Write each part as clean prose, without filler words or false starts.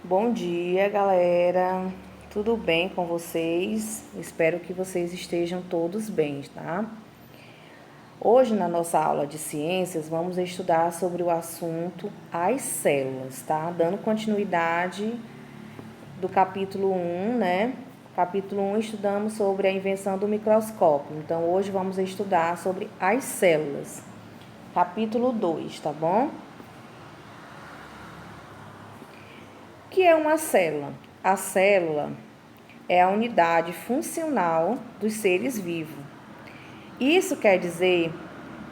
Bom dia, galera. Tudo bem com vocês? Espero que vocês estejam todos bem, tá? Hoje, na nossa aula de ciências, vamos estudar sobre o assunto as células, tá? Dando continuidade do capítulo 1, né? Capítulo 1 estudamos sobre a invenção do microscópio. Então, hoje vamos estudar sobre as células. Capítulo 2, tá bom? O que é uma célula? A célula é a unidade funcional dos seres vivos. Isso quer dizer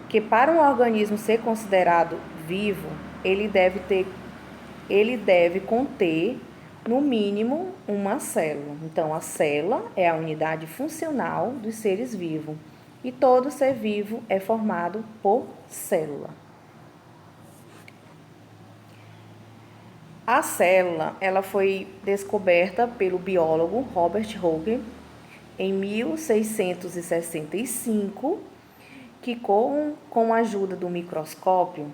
que para um organismo ser considerado vivo, ele deve conter no mínimo uma célula. Então, a célula é a unidade funcional dos seres vivos. E todo ser vivo é formado por célula. A célula, ela foi descoberta pelo biólogo Robert Hooke em 1665, que com a ajuda do microscópio,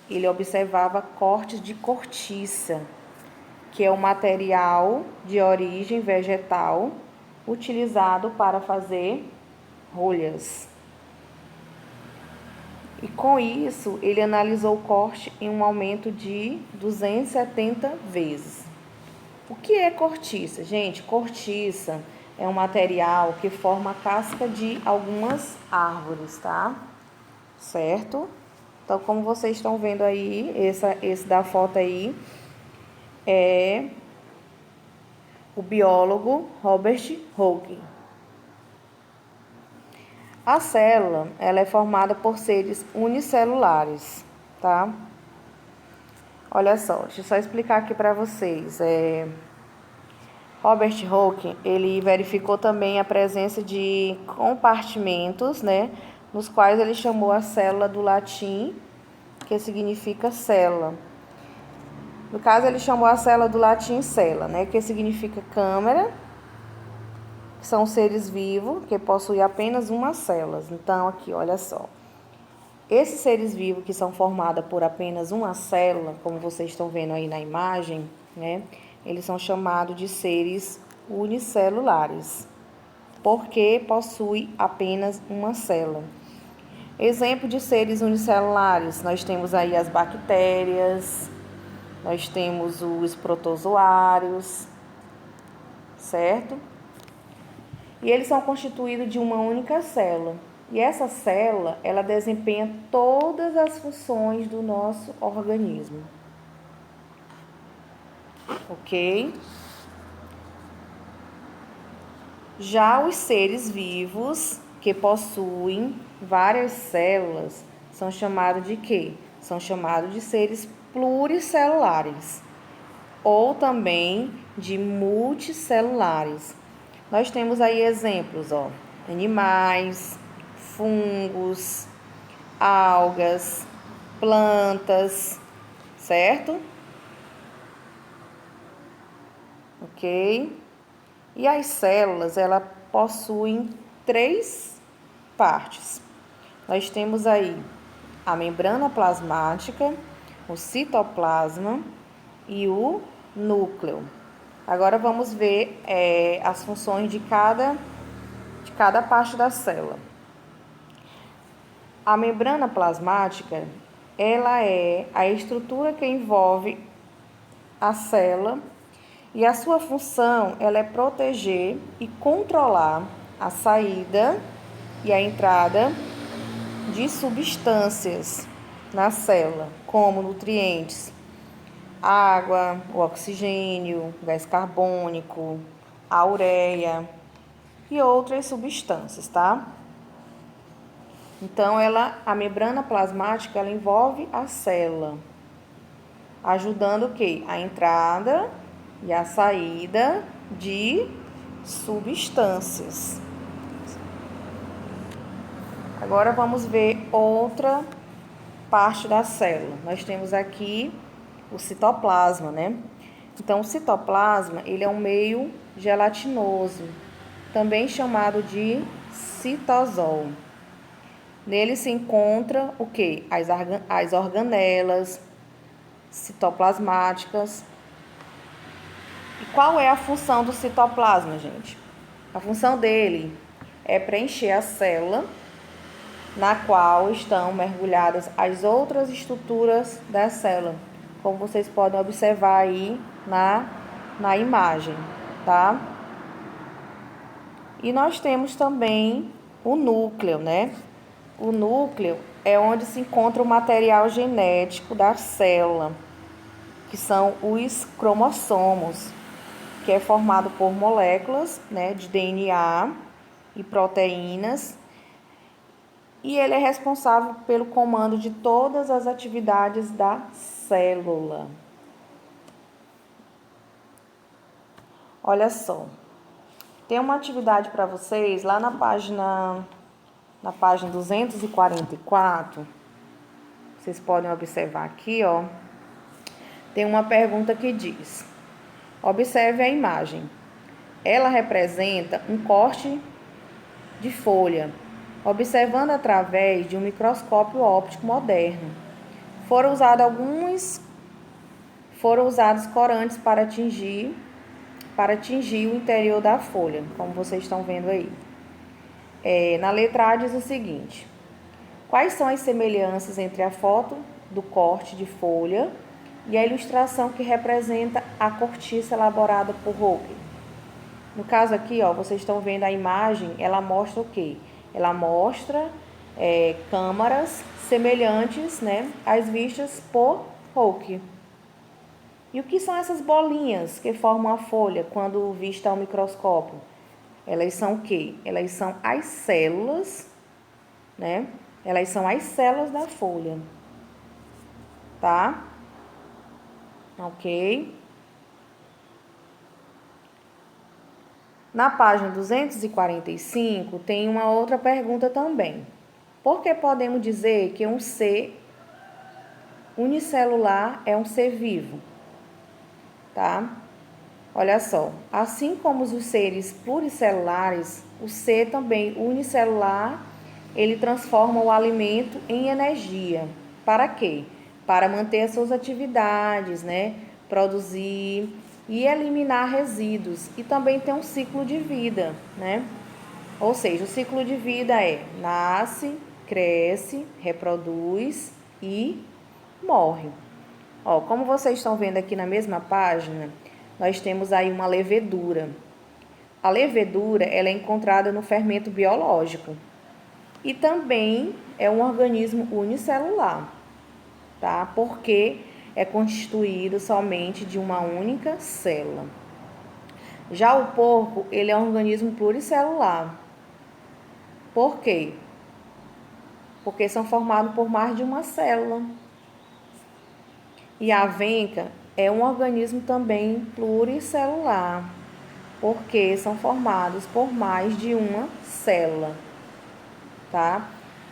ele observava cortes de cortiça, que é um material de origem vegetal utilizado para fazer rolhas. E com isso, ele analisou o corte em um aumento de 270 vezes. O que é cortiça? Gente, cortiça é um material que forma a casca de algumas árvores, tá? Certo? Então, como vocês estão vendo aí, esse da foto aí é o biólogo Robert Hooke. A célula, ela é formada por seres unicelulares, tá? Olha só, deixa eu só explicar aqui para vocês. Robert Hooke, ele verificou também a presença de compartimentos, né? Nos quais ele chamou a célula do latim, que significa célula. No caso, ele chamou a célula do latim cella, né? Que significa câmara, que são seres vivos que possuem apenas uma célula. Então, aqui, olha só. Esses seres vivos que são formados por apenas uma célula, como vocês estão vendo aí na imagem, né? Eles são chamados de seres unicelulares, porque possuem apenas uma célula. Exemplo de seres unicelulares, nós temos aí as bactérias, nós temos os protozoários, certo? E eles são constituídos de uma única célula. E essa célula, ela desempenha todas as funções do nosso organismo. Ok? Já os seres vivos que possuem várias células são chamados de quê? São chamados de seres pluricelulares ou também de multicelulares. Nós temos aí exemplos, ó, animais, fungos, algas, plantas, certo? Ok? E as células, elas possuem três partes. Nós temos aí a membrana plasmática, o citoplasma e o núcleo. Agora vamos ver as funções de cada parte da célula. A membrana plasmática, ela é a estrutura que envolve a célula e a sua função ela é proteger e controlar a saída e a entrada de substâncias na célula, como nutrientes, água, o oxigênio, gás carbônico, a ureia e outras substâncias, tá? Então, a membrana plasmática, ela envolve a célula, ajudando o quê? A entrada e a saída de substâncias. Agora, vamos ver outra parte da célula. Nós temos aqui o citoplasma, né? Então, o citoplasma, ele é um meio gelatinoso, também chamado de citosol. Nele se encontra o quê? As organelas citoplasmáticas, Qual é a função do citoplasma, gente? A função dele é preencher a célula na qual estão mergulhadas as outras estruturas da célula, como vocês podem observar aí na imagem, tá? E nós temos também o núcleo, né? O núcleo é onde se encontra o material genético da célula, que são os cromossomos, que é formado por moléculas, né, de DNA e proteínas, e ele é responsável pelo comando de todas as atividades da célula. Olha só, tem uma atividade para vocês lá na página 244, vocês podem observar aqui, ó, tem uma pergunta que diz: observe a imagem. Ela representa um corte de folha, observando através de um microscópio óptico moderno. Foram usados corantes para atingir o interior da folha, como vocês estão vendo aí. Na letra A diz o seguinte: quais são as semelhanças entre a foto do corte de folha e a ilustração que representa a cortiça elaborada por Hooker? No caso aqui, ó, vocês estão vendo a imagem, ela mostra o quê? Ela mostra câmaras semelhantes, né, às vistas por Hooker. E o que são essas bolinhas que formam a folha quando vista ao microscópio? Elas são o quê? Elas são as células, né? Elas são as células da folha, tá? Ok? Na página 245 tem uma outra pergunta também. Por que podemos dizer que um ser unicelular é um ser vivo? Tá? Olha só, assim como os seres pluricelulares, o ser também unicelular, ele transforma o alimento em energia. Para quê? Para manter as suas atividades, né? Produzir e eliminar resíduos. E também tem um ciclo de vida, né? Ou seja, o ciclo de vida é: nasce, cresce, reproduz e morre. Ó, como vocês estão vendo aqui na mesma página, nós temos aí uma levedura. A levedura, ela é encontrada no fermento biológico e também é um organismo unicelular, tá? Porque é constituído somente de uma única célula. Já o porco, ele é um organismo pluricelular. Por quê? Porque são formados por mais de uma célula. E a avenca é um organismo também pluricelular, porque são formados por mais de uma célula, tá?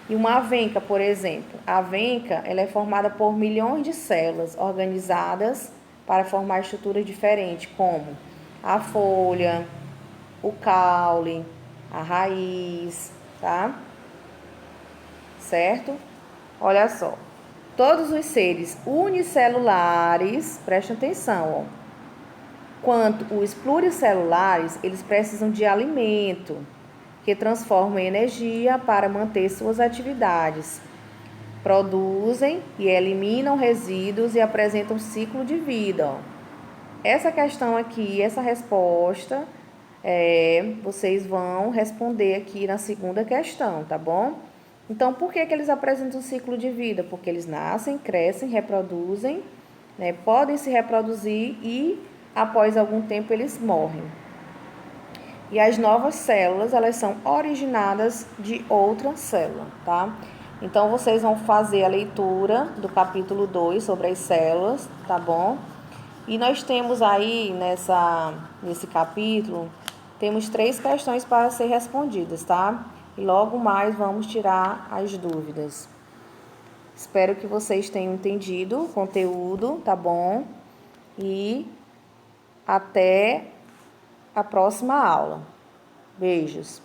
E uma avenca, por exemplo, a avenca, ela é formada por milhões de células organizadas para formar estruturas diferentes, como a folha, o caule, a raiz, tá? Certo? Olha só. Todos os seres unicelulares, prestem atenção, ó, quanto os pluricelulares, eles precisam de alimento, que transforma em energia para manter suas atividades. Produzem e eliminam resíduos e apresentam ciclo de vida. Ó. Essa questão aqui, essa resposta, vocês vão responder aqui na segunda questão, tá bom? Então, por que eles apresentam um ciclo de vida? Porque eles nascem, crescem, reproduzem, né, podem se reproduzir e, após algum tempo, eles morrem. E as novas células, elas são originadas de outra célula, tá? Então, vocês vão fazer a leitura do capítulo 2 sobre as células, tá bom? E nós temos aí, nesse capítulo, temos 3 questões para ser respondidas, tá? E logo mais vamos tirar as dúvidas. Espero que vocês tenham entendido o conteúdo, tá bom? E até a próxima aula. Beijos.